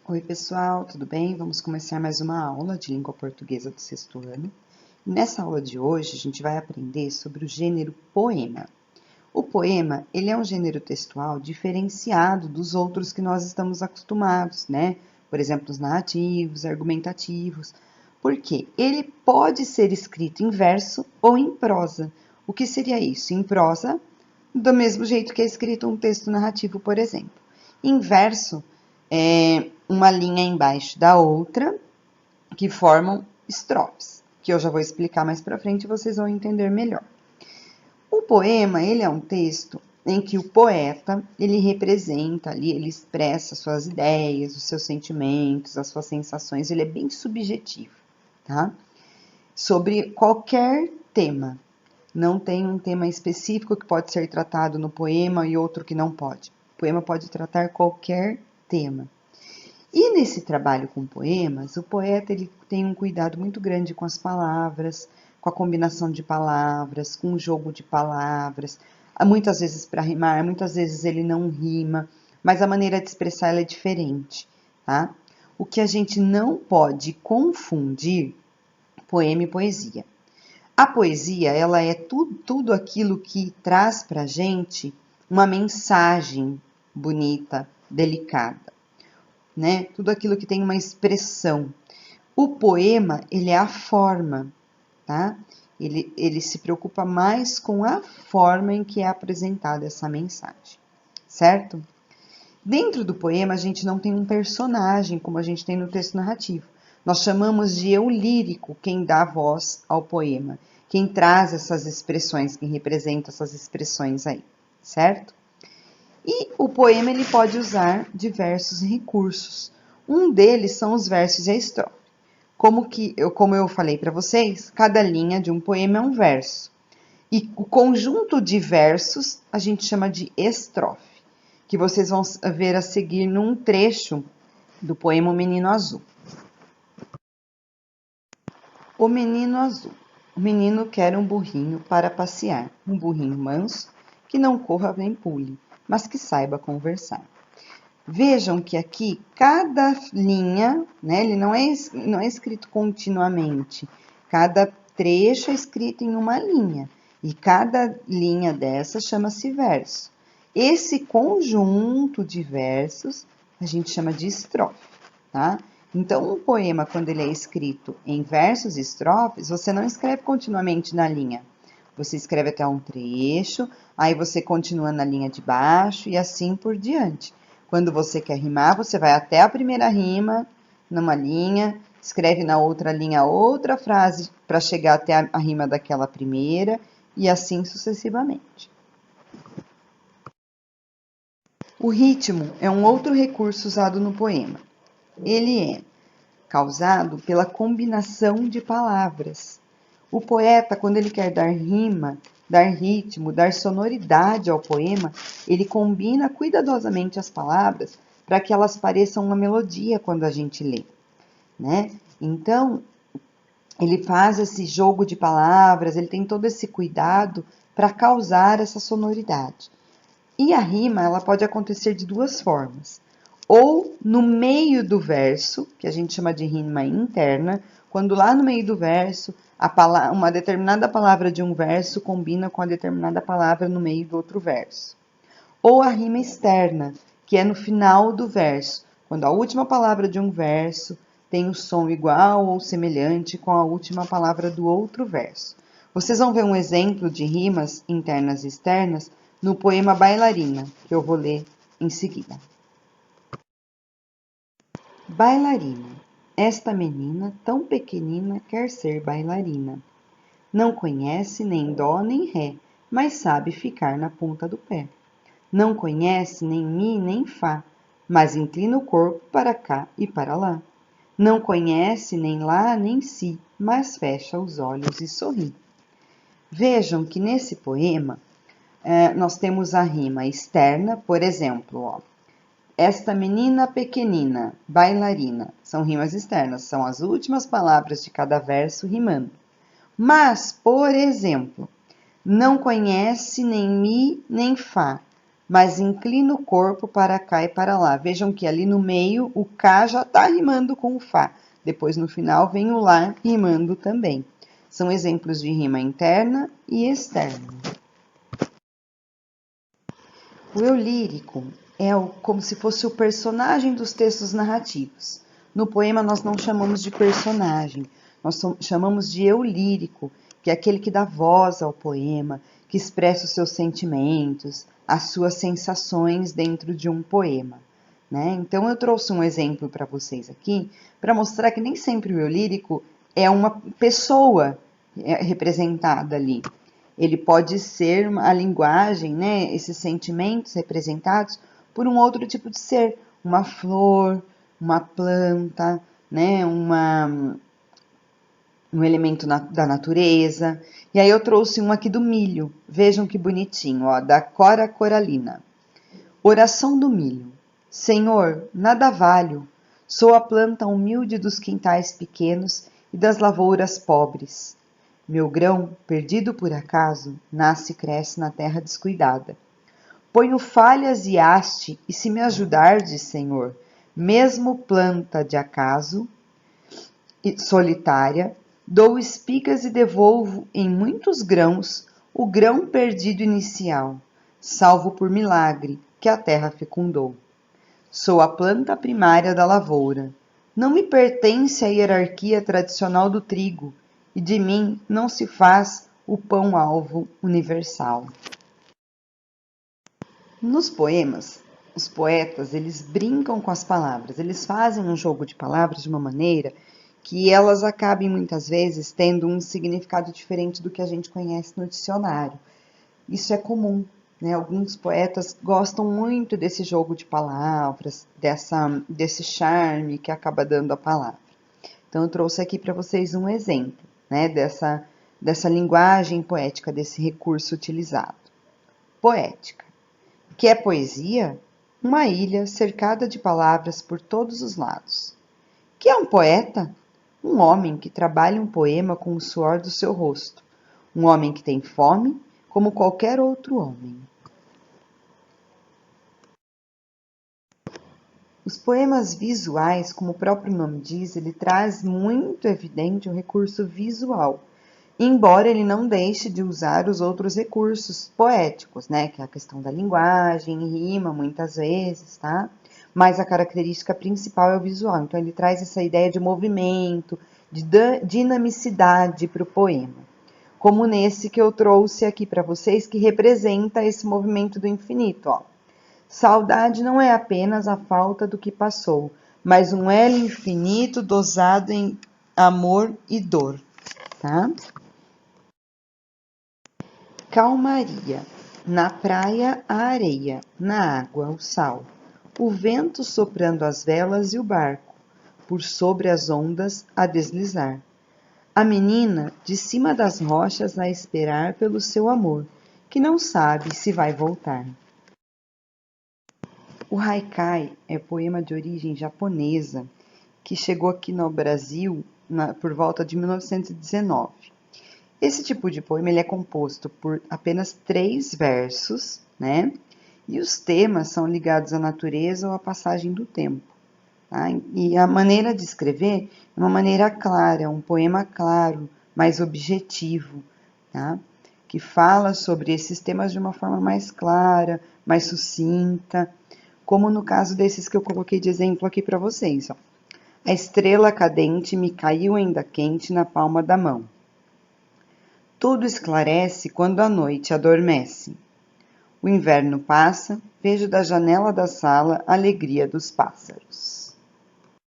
Oi, pessoal, tudo bem? Vamos começar mais uma aula de língua portuguesa do sexto ano. Nessa aula de hoje, a gente vai aprender sobre o gênero poema. O poema, ele é um gênero textual diferenciado dos outros que nós estamos acostumados, né? Por exemplo, os narrativos, argumentativos. Por quê? Ele pode ser escrito em verso ou em prosa. O que seria isso? Em prosa, do mesmo jeito que é escrito um texto narrativo, por exemplo. Em verso, é uma linha embaixo da outra, que formam estrofes, que eu já vou explicar mais para frente e vocês vão entender melhor. O poema, ele é um texto em que o poeta, ele representa ali, ele expressa suas ideias, os seus sentimentos, as suas sensações, ele é bem subjetivo, tá? Sobre qualquer tema. Não tem um tema específico que pode ser tratado no poema e outro que não pode. O poema pode tratar qualquer tema. E nesse trabalho com poemas, o poeta ele tem um cuidado muito grande com as palavras, com a combinação de palavras, com o jogo de palavras, muitas vezes para rimar, muitas vezes ele não rima, mas a maneira de expressar ela é diferente, tá? O que a gente não pode confundir poema e poesia. A poesia, ela é tudo aquilo que traz para a gente uma mensagem bonita, delicada, né? Tudo aquilo que tem uma expressão. O poema, ele é a forma, tá? Ele se preocupa mais com a forma em que é apresentada essa mensagem, certo? Dentro do poema, a gente não tem um personagem, como a gente tem no texto narrativo. Nós chamamos de eu lírico quem dá voz ao poema, quem traz essas expressões, quem representa essas expressões aí, certo? E o poema ele pode usar diversos recursos. Um deles são os versos e a estrofe. Como eu falei para vocês, cada linha de um poema é um verso. E o conjunto de versos a gente chama de estrofe, que vocês vão ver a seguir num trecho do poema O Menino Azul. O Menino Azul. O menino quer um burrinho para passear, um burrinho manso, que não corra nem pule, mas que saiba conversar. Vejam que aqui cada linha, né, ele não é escrito continuamente. Cada trecho é escrito em uma linha. E cada linha dessa chama-se verso. Esse conjunto de versos a gente chama de estrofe, tá? Então, um poema, quando ele é escrito em versos e estrofes, você não escreve continuamente na linha. Você escreve até um trecho, aí você continua na linha de baixo e assim por diante. Quando você quer rimar, você vai até a primeira rima, numa linha, escreve na outra linha outra frase para chegar até a rima daquela primeira, e assim sucessivamente. O ritmo é um outro recurso usado no poema. Ele é causado pela combinação de palavras. O poeta, quando ele quer dar rima, dar ritmo, dar sonoridade ao poema, ele combina cuidadosamente as palavras para que elas pareçam uma melodia quando a gente lê, né? Então, ele faz esse jogo de palavras, ele tem todo esse cuidado para causar essa sonoridade. E a rima, ela pode acontecer de duas formas. Ou no meio do verso, que a gente chama de rima interna, quando lá no meio do verso, uma determinada palavra de um verso combina com a determinada palavra no meio do outro verso. Ou a rima externa, que é no final do verso, quando a última palavra de um verso tem o som igual ou semelhante com a última palavra do outro verso. Vocês vão ver um exemplo de rimas internas e externas no poema Bailarina, que eu vou ler em seguida. Bailarina. Esta menina, tão pequenina, quer ser bailarina. Não conhece nem dó nem ré, mas sabe ficar na ponta do pé. Não conhece nem mi nem fá, mas inclina o corpo para cá e para lá. Não conhece nem lá nem si, mas fecha os olhos e sorri. Vejam que nesse poema nós temos a rima externa, por exemplo, ó. Esta menina pequenina, bailarina, são rimas externas, são as últimas palavras de cada verso rimando. Mas, por exemplo, não conhece nem mi nem fá, mas inclina o corpo para cá e para lá. Vejam que ali no meio o cá já está rimando com o fá. Depois no final vem o lá rimando também. São exemplos de rima interna e externa. O eu lírico é como se fosse o personagem dos textos narrativos. No poema nós não chamamos de personagem, nós chamamos de eu lírico, que é aquele que dá voz ao poema, que expressa os seus sentimentos, as suas sensações dentro de um poema. Né? Então eu trouxe um exemplo para vocês aqui, para mostrar que nem sempre o eu lírico é uma pessoa representada ali. Ele pode ser a linguagem, né, esses sentimentos representados por um outro tipo de ser, uma flor, uma planta, né, um elemento da natureza. E aí eu trouxe um aqui do milho, vejam que bonitinho, ó, da Cora Coralina. Oração do milho. Senhor, nada valho, sou a planta humilde dos quintais pequenos e das lavouras pobres. Meu grão, perdido por acaso, nasce e cresce na terra descuidada. Ponho falhas e haste, e se me ajudardes, Senhor, mesmo planta de acaso e solitária, dou espigas e devolvo em muitos grãos o grão perdido inicial, salvo por milagre que a terra fecundou. Sou a planta primária da lavoura. Não me pertence a hierarquia tradicional do trigo, e de mim não se faz o pão-alvo universal. Nos poemas, os poetas, eles brincam com as palavras, eles fazem um jogo de palavras de uma maneira que elas acabem muitas vezes tendo um significado diferente do que a gente conhece no dicionário. Isso é comum, né? Alguns poetas gostam muito desse jogo de palavras, desse charme que acaba dando a palavra. Então eu trouxe aqui para vocês um exemplo, né, dessa linguagem poética, desse recurso utilizado. Poética. Que é poesia? Uma ilha cercada de palavras por todos os lados. Que é um poeta? Um homem que trabalha um poema com o suor do seu rosto. Um homem que tem fome, como qualquer outro homem. Os poemas visuais, como o próprio nome diz, ele traz muito evidente o recurso visual, embora ele não deixe de usar os outros recursos poéticos, né, que é a questão da linguagem, rima muitas vezes, tá? Mas a característica principal é o visual, então ele traz essa ideia de movimento, de dinamicidade para o poema, como nesse que eu trouxe aqui para vocês, que representa esse movimento do infinito, ó. Saudade não é apenas a falta do que passou, mas um elo infinito dosado em amor e dor, tá? Calmaria. Na praia, a areia, na água, o sal. O vento soprando as velas e o barco, por sobre as ondas a deslizar. A menina de cima das rochas a esperar pelo seu amor, que não sabe se vai voltar. O haikai é poema de origem japonesa que chegou aqui no Brasil por volta de 1919. Esse tipo de poema ele é composto por apenas 3 versos, né? E os temas são ligados à natureza ou à passagem do tempo. Tá? E a maneira de escrever é uma maneira clara, um poema claro, mais objetivo, tá? Que fala sobre esses temas de uma forma mais clara, mais sucinta, como no caso desses que eu coloquei de exemplo aqui para vocês. Ó. A estrela cadente me caiu ainda quente na palma da mão. Tudo esclarece quando a noite adormece. O inverno passa, vejo da janela da sala a alegria dos pássaros.